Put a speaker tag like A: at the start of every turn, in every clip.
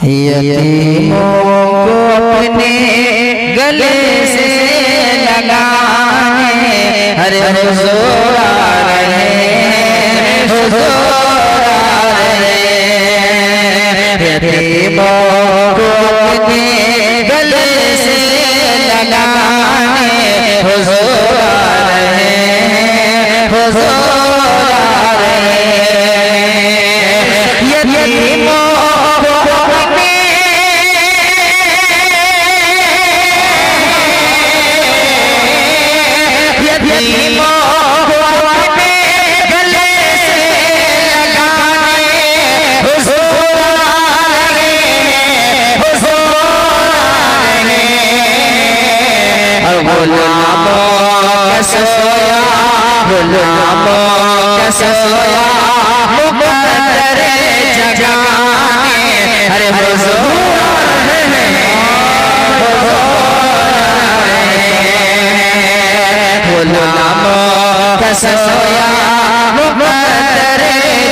A: यतीमों को अपने गले से लगाने हर हुजूर आ रहे हैं, हुजूर आ रहे हैं। यतीमों को अपने गले से लगाने हुजूर आ रहे हैं, हुजूर आ रहे हैं। यतीमों सोया मुक़द्दर जगाने हरे हुजूर गुलामों का सोया मुक़द्दर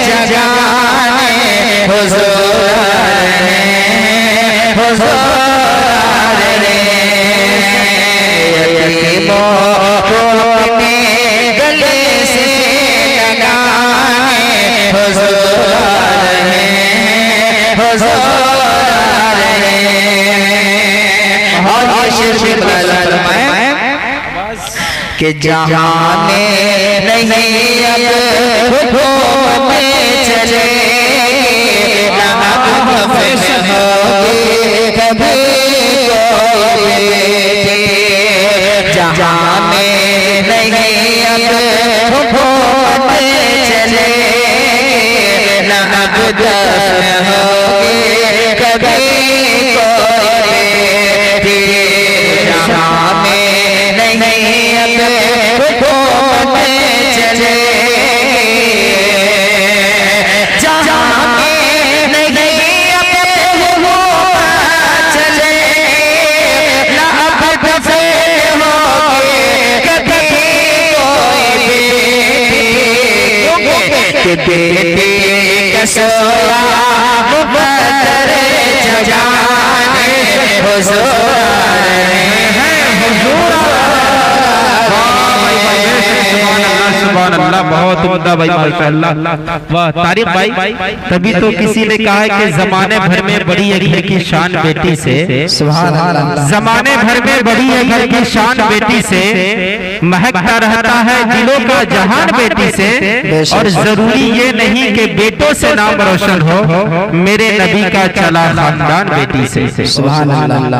A: जगाने हुजूर हुजूर यतीमों को अपने गले से कि जहाने नहीं अब हुकूमत चले कभी जहाने नहीं अब हुकूमत चले कभी बेटे का सोया मुक़द्दर जगाने हुजूर
B: अल्लाह। बहुत उम्दा भाई, माशाअल्लाह, वाह तारिक भाई। तभी तो किसी ने कहा है कि जमाने भर में बड़ी है घर की शान बेटी से, सुभान अल्लाह। जमाने भर में बड़ी है घर की शान बेटी से, महकता रहता है दिलों का जहान बेटी से। और जरूरी ये नहीं कि बेटों से नाम रोशन हो, मेरे नबी का चला खानदान बेटी से, सुभान अल्लाह।